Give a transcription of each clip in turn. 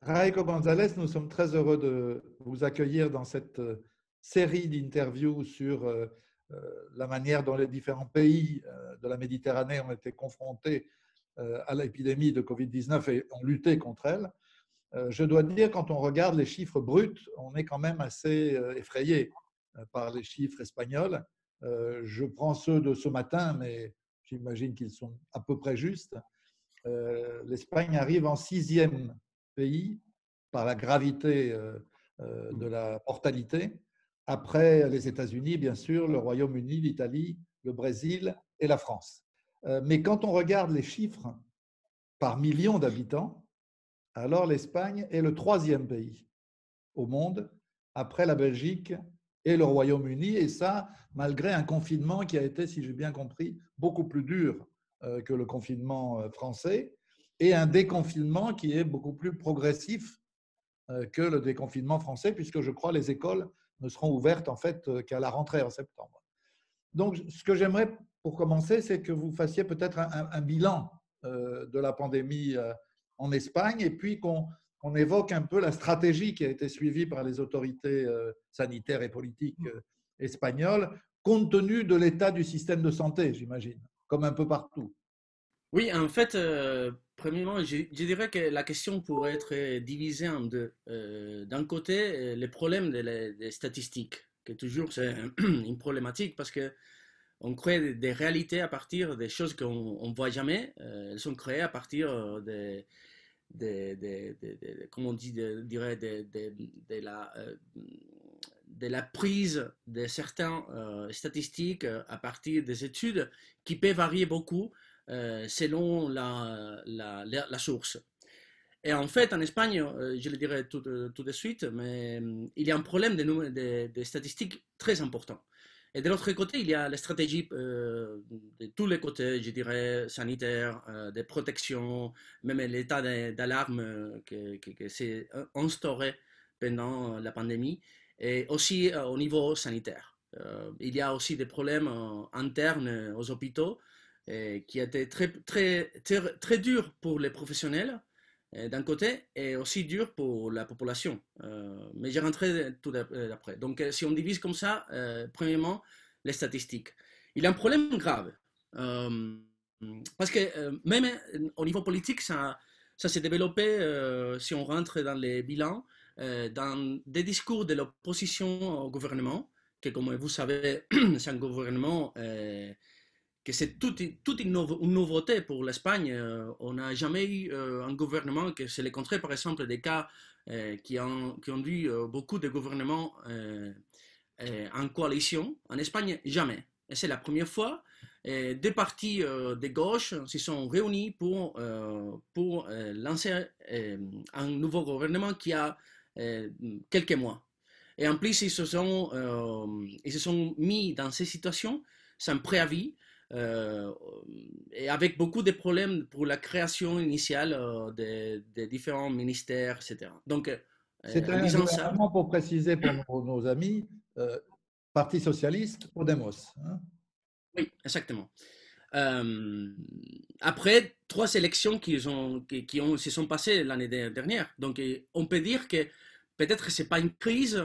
Raiko González, nous sommes très heureux de vous accueillir dans cette série d'interviews sur la manière dont les différents pays de la Méditerranée ont été confrontés à l'épidémie de Covid-19 et ont lutté contre elle. Je dois dire, quand on regarde les chiffres bruts, on est quand même assez effrayé par les chiffres espagnols. Je prends ceux de ce matin, mais j'imagine qu'ils sont à peu près justes. L'Espagne arrive en 6e pays par la gravité de la mortalité, après les États-Unis, bien sûr, le Royaume-Uni, l'Italie, le Brésil et la France. Mais quand on regarde les chiffres par million d'habitants, alors l'Espagne est le 3e pays au monde, après la Belgique et le Royaume-Uni, et ça, malgré un confinement qui a été, si j'ai bien compris, beaucoup plus dur que le confinement français, et un déconfinement qui est beaucoup plus progressif que le déconfinement français, puisque je crois les écoles ne seront ouvertes en fait qu'à la rentrée en septembre. Donc, ce que j'aimerais pour commencer, c'est que vous fassiez peut-être un bilan de la pandémie en Espagne et puis qu'on évoque un peu la stratégie qui a été suivie par les autorités sanitaires et politiques espagnoles, compte tenu de l'état du système de santé, j'imagine, comme un peu partout. Oui, en fait, premièrement, je dirais que la question pourrait être divisée en deux. D'un côté, les problèmes des statistiques, qui est toujours c'est une problématique parce que on crée des réalités à partir des choses qu'on ne voit jamais. Elles sont créées à partir comment on dit, dirait, de la prise de certaines statistiques à partir des études qui peuvent varier beaucoup selon la source. Et en fait, en Espagne, je le dirai tout de suite, mais il y a un problème de statistiques très important. Et de l'autre côté, il y a la stratégie de tous les côtés, je dirais, sanitaire, de protection, même l'état d'alarme que s'est instauré pendant la pandémie, et aussi au niveau sanitaire. Il y a aussi des problèmes internes aux hôpitaux qui étaient très durs pour les professionnels d'un côté et aussi dur pour la population. Mais j'y rentrerai tout d'après. Donc, si on divise comme ça, premièrement, les statistiques. Il y a un problème grave. Euh, Parce que même au niveau politique, ça s'est développé, si on rentre dans les bilans, dans des discours de l'opposition au gouvernement, que comme vous savez, c'est un gouvernement que c'est toute une nouveauté pour l'Espagne. On n'a jamais eu un gouvernement que c'est le contraire, par exemple, des cas qui ont eu beaucoup de gouvernements en coalition. En Espagne, jamais. Et c'est la première fois. Des partis de gauche se sont réunis pour lancer un nouveau gouvernement qui a quelques mois. Et en plus, ils se sont mis dans ces situations sans préavis euh, et avec beaucoup de problèmes pour la création initiale des différents ministères, etc. Donc, C'est en un disant ça, gouvernement, pour préciser pour nos amis, Parti socialiste, Podemos. Hein. oui, exactement. Euh, Après 3 élections se sont passées l'année dernière, donc on peut dire que peut-être que c'est pas une crise,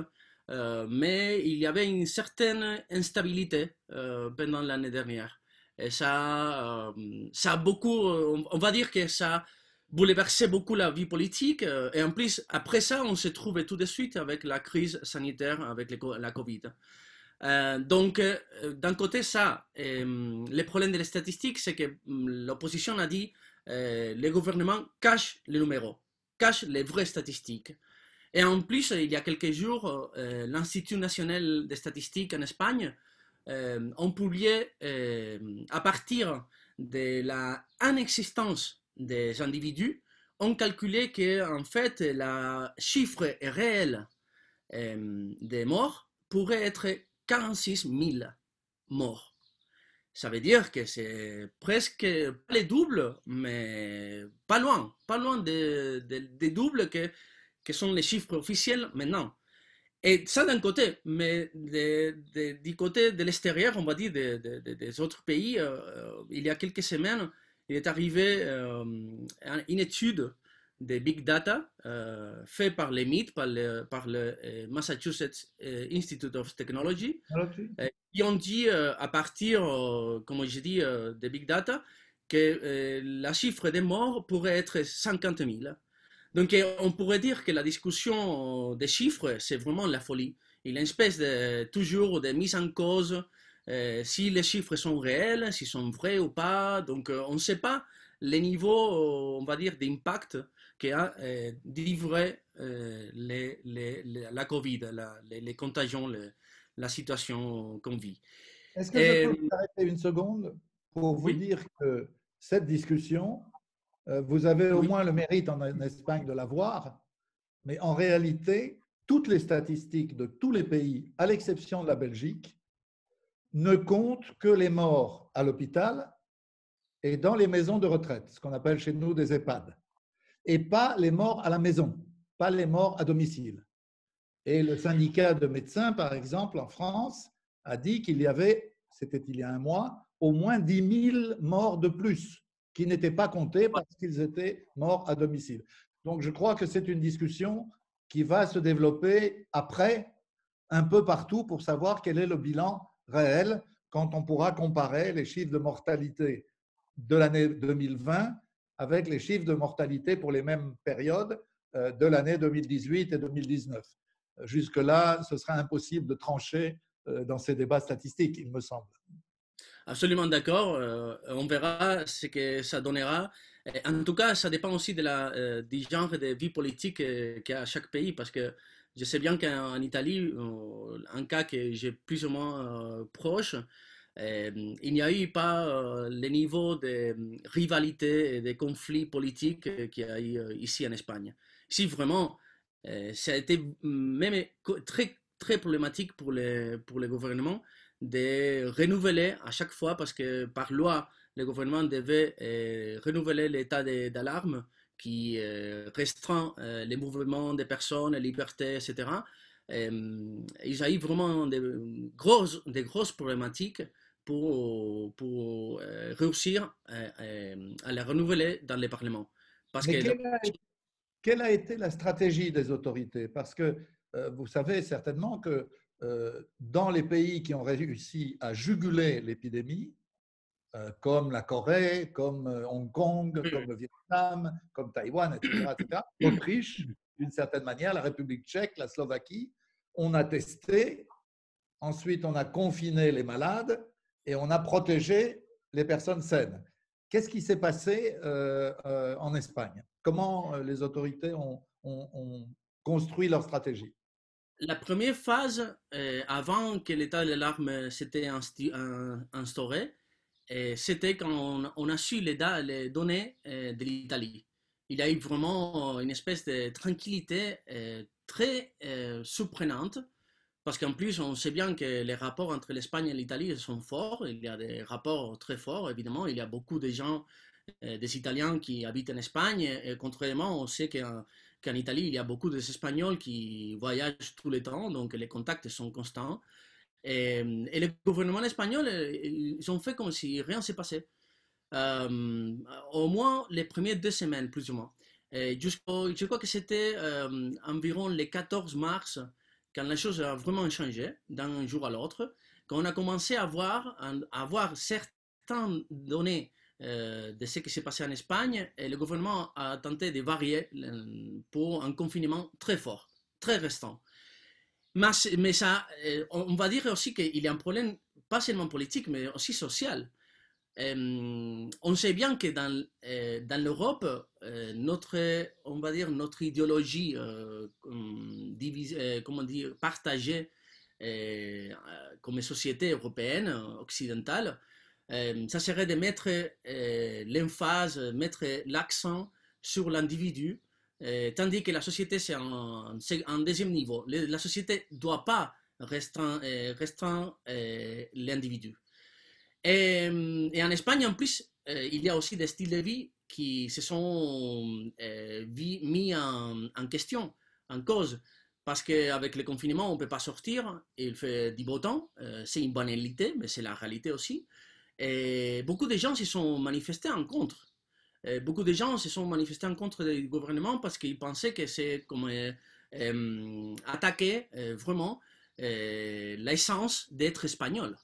mais il y avait une certaine instabilité pendant l'année dernière. Et ça a beaucoup, on va dire que ça a bouleversé beaucoup la vie politique. Et en plus, après ça, on s'est trouvé tout de suite avec la crise sanitaire, avec la Covid. Donc, d'un côté, ça, le problème des statistiques, c'est que l'opposition a dit le gouvernement cache les numéros, cache les vraies statistiques. Et en plus, il y a quelques jours, l'Institut national des statistiques en Espagne ont publié, à partir de la inexistence des individus, ont calculé que en fait, le chiffre réel des morts pourrait être 46 000 morts. Ça veut dire que c'est presque pas les doubles, mais pas loin des doubles que sont les chiffres officiels maintenant. Et ça d'un côté, mais du côté de l'extérieur, on va dire des autres pays, il y a quelques semaines, il est arrivé une étude des big data fait par les MIT, par le Massachusetts Institute of Technology, qui ont dit à partir, comme je dis, des big data, que la chiffre des morts pourrait être 50 000. Donc on pourrait dire que la discussion des chiffres, c'est vraiment la folie. Il y a une espèce de toujours de mise en cause si les chiffres sont réels, s'ils sont vrais ou pas. Donc on ne sait pas les niveaux, on va dire, d'impact qu'a livré la Covid, les contagions, la situation qu'on vit. Est-ce que je peux vous arrêter une seconde pour vous Oui, dire que cette discussion, vous avez au oui, moins le mérite en Espagne de la voir, mais en réalité, toutes les statistiques de tous les pays, à l'exception de la Belgique, ne comptent que les morts à l'hôpital et dans les maisons de retraite, ce qu'on appelle chez nous des EHPAD, et pas les morts à la maison, pas les morts à domicile. Et le syndicat de médecins, par exemple, en France, a dit qu'il y avait, c'était il y a un mois, au moins 10 000 morts de plus qui n'étaient pas comptés parce qu'ils étaient morts à domicile. Donc, je crois que c'est une discussion qui va se développer après, un peu partout, pour savoir quel est le bilan réel quand on pourra comparer les chiffres de mortalité de l'année 2020 avec les chiffres de mortalité pour les mêmes périodes de l'année 2018 et 2019. Jusque-là, ce sera impossible de trancher dans ces débats statistiques, il me semble. absolument d'accord. On verra ce que ça donnera. En tout cas, ça dépend aussi du genre de vie politique qu'il y a à chaque pays, parce que je sais bien qu'en Italie, un cas que j'ai plus ou moins proche, il n'y a eu pas le niveau de rivalité et de conflits politiques qu'il y a eu ici en Espagne. Ici, vraiment, ça a été même très, très problématique pour les gouvernements de renouveler à chaque fois, parce que par loi, le gouvernement devait renouveler l'état d'alarme qui restreint les mouvements des personnes, les libertés, etc. Ils ont eu vraiment des grosses problématiques pour réussir à la renouveler dans les parlements. Parce Mais que quelle a été la stratégie des autorités? Parce que vous savez certainement que dans les pays qui ont réussi à juguler l'épidémie, comme la Corée, comme Hong Kong, comme le Vietnam, comme Taïwan, etc., Autriche, d'une certaine manière, la République tchèque, la Slovaquie, on a testé, ensuite on a confiné les malades et on a protégé les personnes saines. Qu'est-ce qui s'est passé en Espagne? Comment les autorités ont construit leur stratégie? la première phase, avant que l'état d'alarme s'était instauré, c'était quand on a su les données de l'Italie. Il y a eu vraiment une espèce de tranquillité très surprenante, parce qu'en plus, on sait bien que les rapports entre l'Espagne et l'Italie sont forts. Il y a des rapports très forts, évidemment. Il y a beaucoup de gens, des Italiens qui habitent en Espagne. Et contrairement, on sait qu'en Italie, il y a beaucoup d'Espagnols qui voyagent tout le temps, donc les contacts sont constants. Et le gouvernement espagnol, ils ont fait comme si rien ne s'est passé. Euh, Au moins les premières 2 semaines, plus ou moins. Je crois que c'était environ le 14 mars, quand la chose a vraiment changé d'un jour à l'autre, quand on a commencé à voir certaines données de ce qui s'est passé en Espagne, et le gouvernement a tenté de varier pour un confinement très fort, très restant. Mais ça, on va dire aussi qu'il y a un problème, pas seulement politique, mais aussi social. On sait bien que dans l'Europe, on va dire, notre idéologie comment dire, partagée comme société européenne, occidentale, ça serait de mettre l'emphase, mettre l'accent sur l'individu, tandis que la société, c'est un deuxième niveau. La société ne doit pas restreindre l'individu. Et en Espagne, en plus, il y a aussi des styles de vie qui se sont mis en question, en cause. Parce qu'avec le confinement, on ne peut pas sortir, il fait du beau temps, c'est une banalité, mais c'est la réalité aussi. Et beaucoup de gens se sont manifestés en contre. beaucoup de gens se sont manifestés en contre du gouvernement parce qu'ils pensaient que c'est comme attaquer vraiment l'essence d'être espagnol.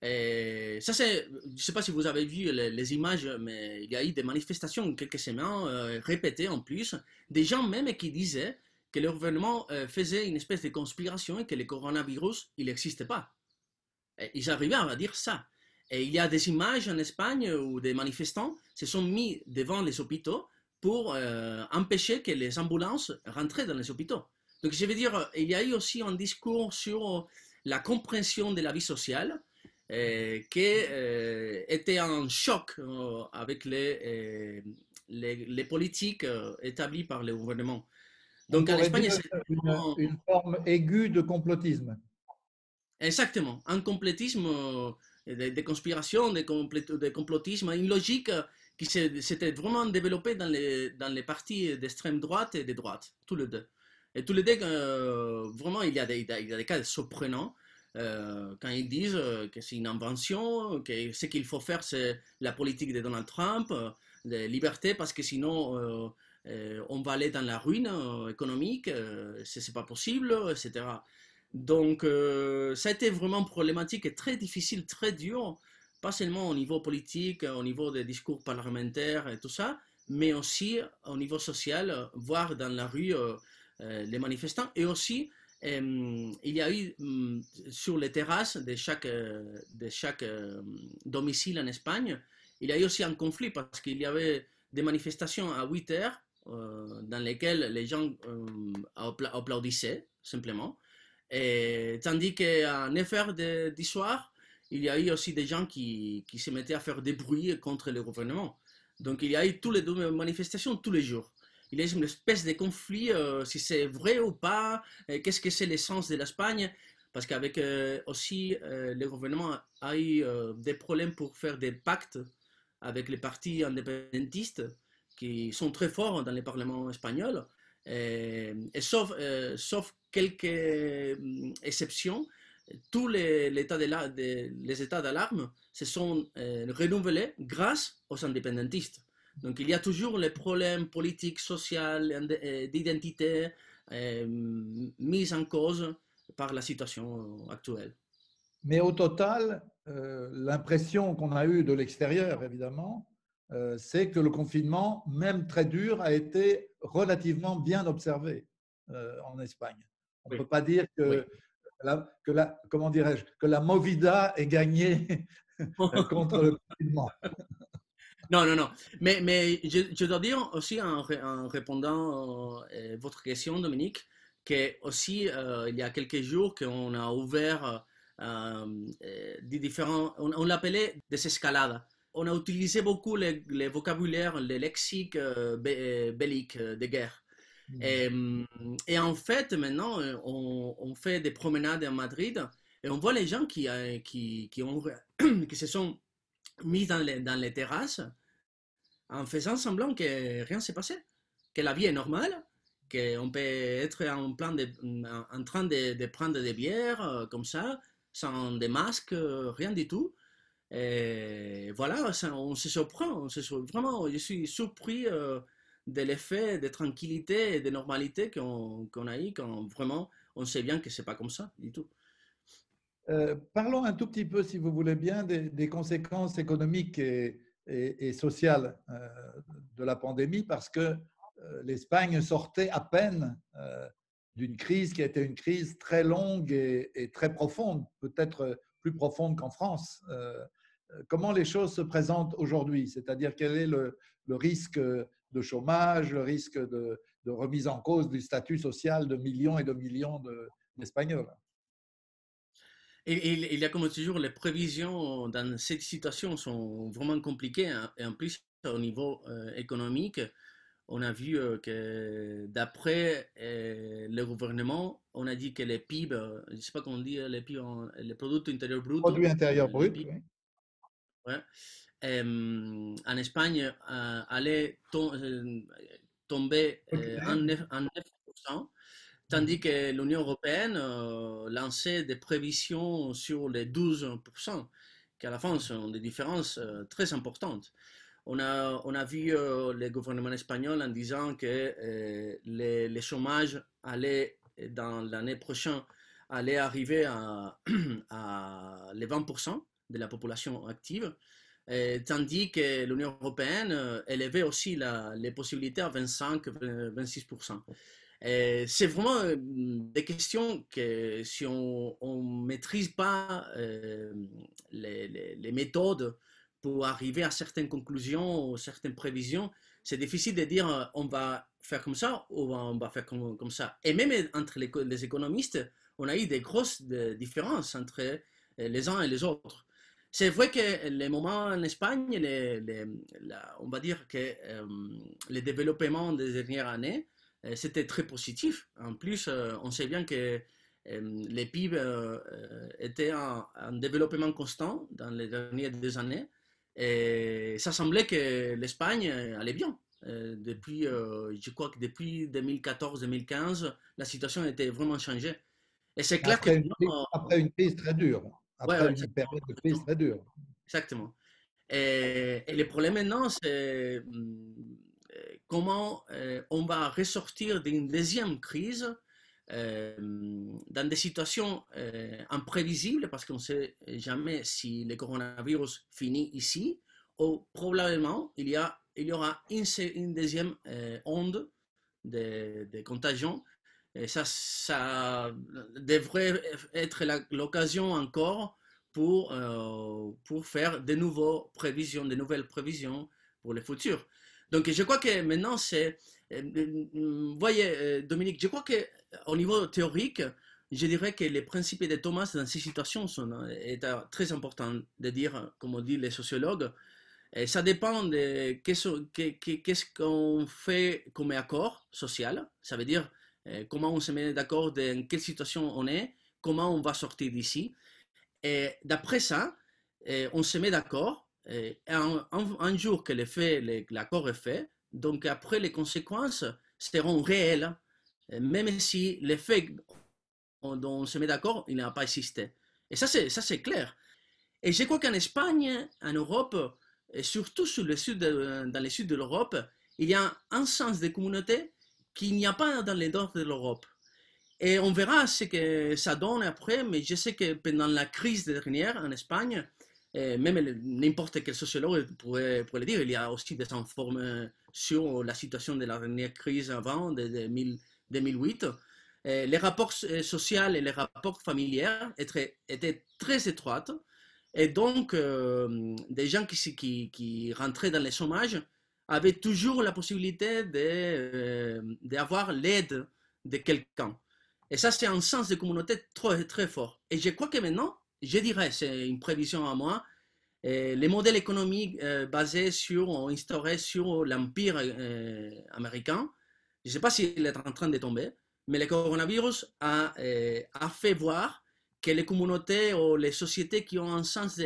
Ça, c'est, je ne sais pas si vous avez vu les images, mais il y a eu des manifestations quelques semaines répétées en plus, des gens même qui disaient que le gouvernement faisait une espèce de conspiration et que le coronavirus, il n'existait pas. Et ils arrivaient à dire ça. Et il y a des images en Espagne où des manifestants se sont mis devant les hôpitaux pour empêcher que les ambulances rentraient dans les hôpitaux. Donc je veux dire, il y a eu aussi un discours sur la compréhension de la vie sociale qui était en choc avec les politiques établies par le gouvernement. On Donc en pourrait dire Espagne, c'est vraiment... une forme aiguë de complotisme. Exactement, un complétisme de conspiration, de complotisme, une logique qui s'était vraiment développée dans les partis d'extrême droite et de droite, tous les deux. Et tous les deux, vraiment, il y a des cas surprenants quand ils disent que c'est une invention, que ce qu'il faut faire, c'est la politique de Donald Trump, de liberté, parce que sinon, on va aller dans la ruine économique, c'est pas possible, etc. Donc, ça a été vraiment problématique et très difficile, très dur, pas seulement au niveau politique, au niveau des discours parlementaires et tout ça, mais aussi au niveau social, voir dans la rue les manifestants. Et aussi, il y a eu sur les terrasses de chaque domicile en Espagne, il y a eu aussi un conflit parce qu'il y avait des manifestations à 8 heures dans lesquelles les gens applaudissaient simplement. Et, tandis qu'à 9 heures du soir, il y a eu aussi des gens qui se mettaient à faire des bruits contre le gouvernement. Donc il y a eu tous les deux manifestations tous les jours. Il y a une espèce de conflit, si c'est vrai ou pas, qu'est-ce que c'est l'essence de l'Espagne, parce qu'avec aussi le gouvernement a eu des problèmes pour faire des pactes avec les partis indépendantistes qui sont très forts dans le Parlement espagnol. Sauf quelques exceptions, tous les états d'alarme se sont renouvelés grâce aux indépendantistes. Donc il y a toujours les problèmes politiques, sociaux, d'identité mis en cause par la situation actuelle. Mais au total, l'impression qu'on a eue de l'extérieur, évidemment, c'est que le confinement, même très dur, a été relativement bien observé en Espagne. On ne Oui, peut pas dire oui. comment dirais-je, que la Movida est gagnée contre le confinement. Non, non, non. Mais je dois dire aussi en répondant à votre question, Dominique, que aussi il y a quelques jours qu'on a ouvert des différents, on l'appelait des escalades. On a utilisé beaucoup les vocabulaires, les lexiques belliques de guerre. Et, et en fait, maintenant, on fait des promenades à Madrid et on voit les gens qui se sont mis dans les terrasses en faisant semblant que rien ne s'est passé, que la vie est normale, qu'on peut être en train de prendre des bières comme ça, sans des masques, rien du tout. Et voilà, ça, on se surprend, vraiment, je suis surpris de l'effet de tranquillité et de normalité qu'on a eu quand vraiment on sait bien que c'est pas comme ça du tout. Parlons un tout petit peu, si vous voulez bien, des conséquences économiques et sociales de la pandémie, parce que l'Espagne sortait à peine d'une crise qui a été une crise très longue et très profonde, peut-être plus profonde qu'en France. Comment les choses se présentent aujourd'hui? C'est-à-dire quel est le risque de chômage, le risque de remise en cause du statut social de millions et de millions d'Espagnols? Et il y a comme toujours les prévisions dans cette situation sont vraiment compliquées hein, et en plus au niveau économique, on a vu que d'après le gouvernement, on a dit que les PIB, je ne sais pas comment on dit, les PIB, les produits intérieurs bruts, Produit intérieur les brut, PIB, oui. ouais, en Espagne allait tomber en 9%. Tandis que l'Union européenne lançait des prévisions sur les 12%, qui à la fin sont des différences très importantes. on a vu le gouvernement espagnol en disant que le chômage allait, dans l'année prochaine, allait arriver à les 20% de la population active, tandis que l'Union européenne élevait aussi les possibilités à 25-26%. C'est vraiment des questions que si on ne maîtrise pas les méthodes pour arriver à certaines conclusions ou certaines prévisions, c'est difficile de dire on va faire comme ça ou on va faire comme ça. Et même entre les économistes, on a eu des grosses différences entre les uns et les autres. C'est vrai que les moments en Espagne, on va dire que les développements des dernières années, c'était très positif. En plus, on sait bien que les PIB étaient en développement constant dans les dernières années. Et ça semblait que l'Espagne allait bien. Depuis, je crois que depuis 2014-2015, la situation était vraiment changée. Et c'est clair que maintenant, Après une crise très dure, ouais, après une période de crise très dure. exactement. Et le problème maintenant, c'est comment on va ressortir d'une deuxième crise dans des situations imprévisibles, parce qu'on ne sait jamais si le coronavirus finit ici, ou probablement il y aura une deuxième onde de contagion. Et ça devrait être l'occasion encore pour faire de nouvelles prévisions pour le futur. Donc je crois que maintenant vous voyez Dominique, je crois que au niveau théorique, je dirais que les principes de Thomas dans ces situations est très important de dire, comme on dit les sociologues. Et ça dépend de qu'est-ce qu'on fait comme accord social. Ça veut dire comment on se met d'accord dans quelle situation on est, comment on va sortir d'ici. Et d'après ça, on se met d'accord. Un jour que l'accord est fait, donc après les conséquences seront réelles, même si l'effet dont on se met d'accord, il n'a pas existé. Et ça, c'est clair. Et je crois qu'en Espagne, en Europe, et surtout dans le sud de l'Europe, il y a un sens de communauté qu'il n'y a pas dans les nord de l'Europe. Et on verra ce que ça donne après, mais je sais que pendant la crise dernière en Espagne, même n'importe quel sociologue pourrait le dire, il y a aussi des informations sur la situation de la dernière crise avant, de 2008. Les rapports sociaux et les rapports familiaux étaient très étroits. Et donc, des gens qui rentraient dans le chômage avaient toujours la possibilité d'avoir l'aide de quelqu'un. Et ça, c'est un sens de communauté très, très fort. Et je crois que maintenant, je dirais, c'est une prévision à moi, les modèles économiques basés instaurés sur l'empire américain, je ne sais pas s'il est en train de tomber, mais le coronavirus a fait voir que les communautés ou les sociétés qui ont un sens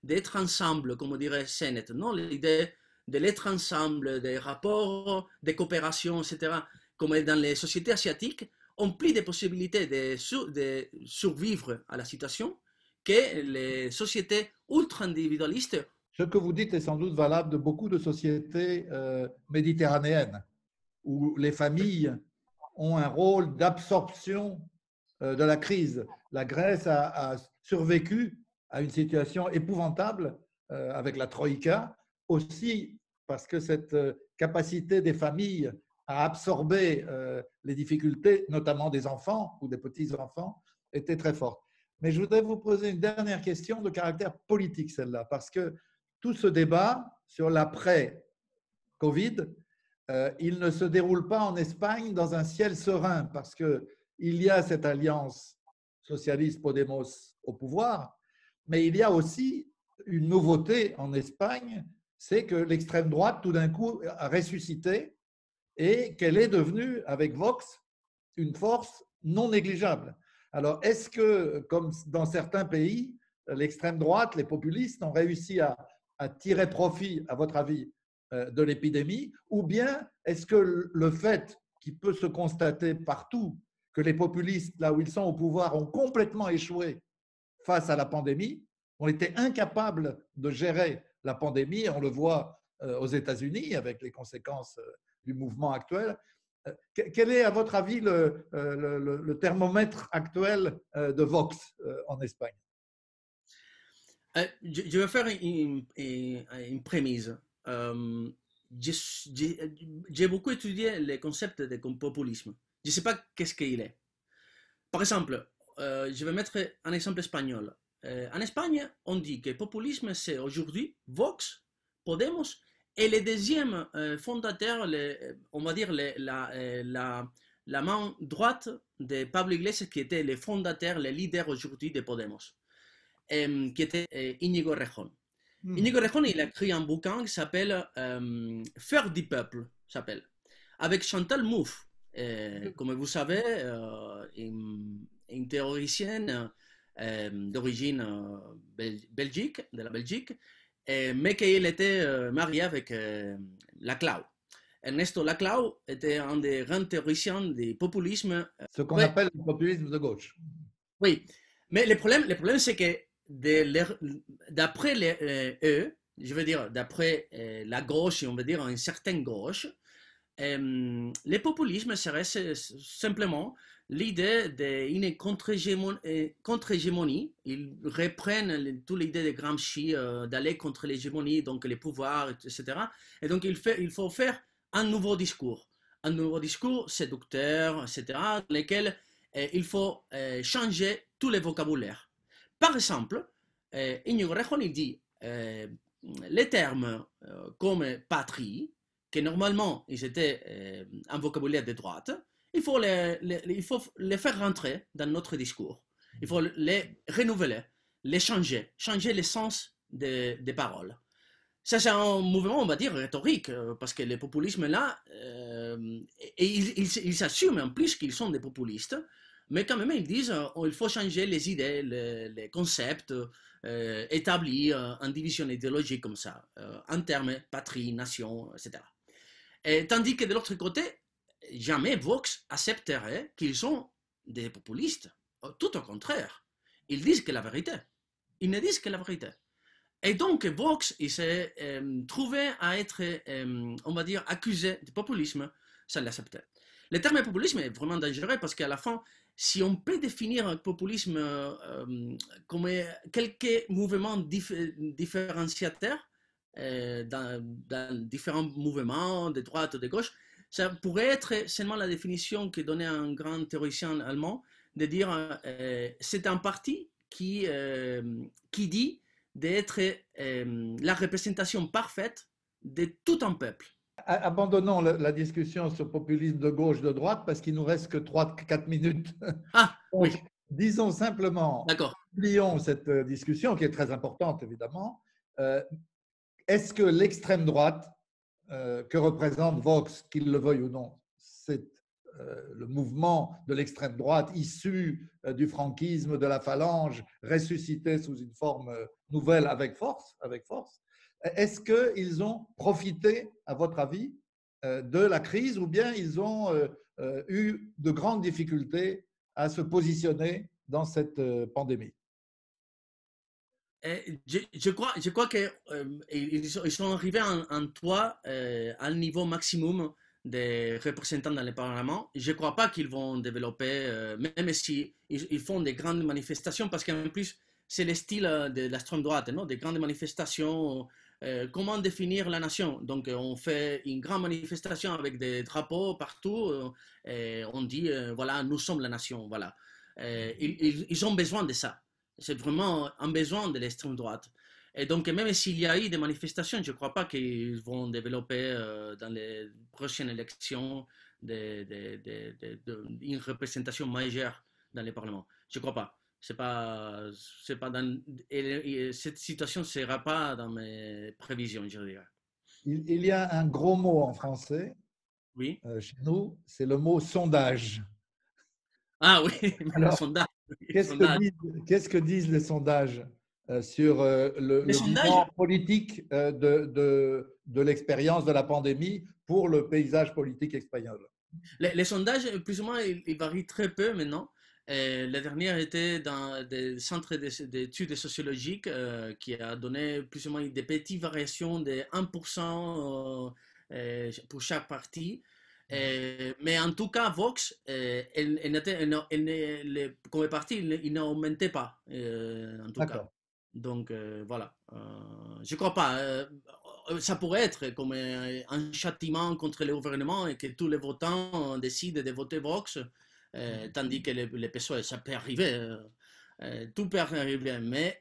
d'être ensemble, comme on dirait Sennett, non, l'idée de l'être ensemble, des rapports, des coopérations, etc., comme dans les sociétés asiatiques, ont plus de possibilités de survivre à la situation que les sociétés ultra-individualistes. Ce que vous dites est sans doute valable de beaucoup de sociétés méditerranéennes, où les familles ont un rôle d'absorption de la crise. La Grèce a survécu à une situation épouvantable avec la Troïka, aussi parce que cette capacité des familles à absorber les difficultés, notamment des enfants ou des petits-enfants, était très forte. Mais je voudrais vous poser une dernière question de caractère politique, celle-là, parce que tout ce débat sur l'après-Covid, il ne se déroule pas en Espagne dans un ciel serein, parce qu'il y a cette alliance socialiste-Podemos au pouvoir, mais il y a aussi une nouveauté en Espagne, c'est que l'extrême droite, tout d'un coup, a ressuscité et qu'elle est devenue, avec Vox, une force non négligeable. Alors, est-ce que, comme dans certains pays, l'extrême droite, les populistes ont réussi à tirer profit, à votre avis, de l'épidémie, ou bien est-ce que le fait qui peut se constater partout, que les populistes, là où ils sont au pouvoir, ont complètement échoué face à la pandémie, ont été incapables de gérer la pandémie, on le voit aux États-Unis avec les conséquences du mouvement actuel. Quel est, à votre avis, le thermomètre actuel de Vox en Espagne? Je vais faire une prémisse. Euh, j'ai beaucoup étudié les concepts de populisme. Je ne sais pas qu'est-ce qu'il est. Par exemple, je vais mettre un exemple espagnol. En Espagne, on dit que le populisme, c'est aujourd'hui Vox, Podemos, et le deuxième fondateur, on va dire la main droite de Pablo Iglesias, qui était le fondateur, le leader aujourd'hui de Podemos, qui était Íñigo Errejón. Íñigo Errejón, il a écrit un bouquin qui s'appelle Faire du peuple, s'appelle, avec Chantal Mouffe. Comme vous savez, une théoricienne d'origine belgique, de la Belgique, mais qu'il était marié avec Laclau. Ernesto Laclau était un des grands théoriciens du populisme. Ce qu'on appelle le populisme de gauche. Oui, mais le problème c'est que d'après eux, je veux dire, d'après la gauche, on veut dire une certaine gauche, le populisme serait simplement l'idée d'une contre-hégémonie. Ils reprennent toute l'idée de Gramsci d'aller contre l'hégémonie, donc les pouvoirs, etc. Et donc il faut faire un nouveau discours séducteur, etc., dans lequel il faut changer tous les vocabulaires. Par exemple, Íñigo Errejón, il dit les termes comme patrie, que normalement ils étaient un vocabulaire de droite, il faut les faire rentrer dans notre discours. Il faut les renouveler, les changer le sens des paroles. Ça, c'est un mouvement, on va dire, rhétorique, parce que les populismes là, ils s'assument en plus qu'ils sont des populistes, mais quand même, ils disent il faut changer les idées, les concepts, établir une division idéologique comme ça, en termes patrie, nation, etc. Et tandis que de l'autre côté, jamais Vox accepterait qu'ils sont des populistes. Tout au contraire. Ils disent que la vérité. Ils ne disent que la vérité. Et donc, Vox, il s'est trouvé à être, on va dire, accusé de populisme sans l'accepter. Le terme populisme est vraiment dangereux parce qu'à la fin, si on peut définir un populisme comme quelques mouvements différenciateurs dans différents mouvements de droite ou de gauche, ça pourrait être seulement la définition que donnait un grand théoricien allemand, de dire c'est un parti qui dit d'être la représentation parfaite de tout un peuple. Abandonnons la discussion sur populisme de gauche, de droite, parce qu'il nous reste que 3-4 minutes. Ah, oui. Disons simplement, oublions cette discussion qui est très importante, évidemment. Est-ce que l'extrême droite, que représente Vox, qu'il le veuille ou non, c'est le mouvement de l'extrême droite issu du franquisme, de la phalange, ressuscité sous une forme nouvelle avec force, est-ce qu'ils ont profité, à votre avis, de la crise ou bien ils ont eu de grandes difficultés à se positionner dans cette pandémie? Je crois qu'ils sont arrivés en toi à un niveau maximum des représentants dans le Parlement. Je ne crois pas qu'ils vont développer, même si ils font des grandes manifestations, parce qu'en plus, c'est le style de l'extrême droite, non? Des grandes manifestations. Comment définir la nation? Donc, on fait une grande manifestation avec des drapeaux partout et on dit, voilà, nous sommes la nation. Voilà. Ils ont besoin de ça. C'est vraiment un besoin de l'extrême droite. Et donc, même s'il y a eu des manifestations, je ne crois pas qu'ils vont développer dans les prochaines élections une représentation majeure dans les parlements. Je ne crois pas. C'est pas et cette situation ne sera pas dans mes prévisions, je dirais. Il y a un gros mot en français, oui. Chez nous, c'est le mot sondage. Ah oui, alors, sondage. Qu'est-ce que disent les sondages sur le bilan politique de l'expérience de la pandémie pour le paysage politique espagnol? Les sondages, plus ou moins, ils varient très peu maintenant. Et la dernière était dans des centres d'études sociologiques qui a donné plus ou moins des petites variations de 1% pour chaque parti. Mhm. Mais en tout cas, Vox, comme parti, il n'augmentait pas, en tout cas. D'accord. Donc voilà. Je crois pas. Ça pourrait être comme un châtiment contre le gouvernement et que tous les votants décident de voter Vox, Mhm. tandis que les PSOE, ça peut arriver. Tout peut arriver, mais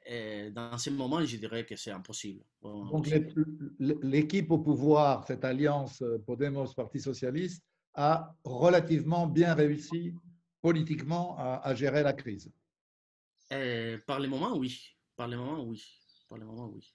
dans ce moment, je dirais que c'est impossible. Vraiment Donc, impossible. l'équipe au pouvoir, cette alliance Podemos-Parti socialiste, a relativement bien réussi politiquement à gérer la crise. Par le moment, oui. Par le moment, oui. Par le moment, oui.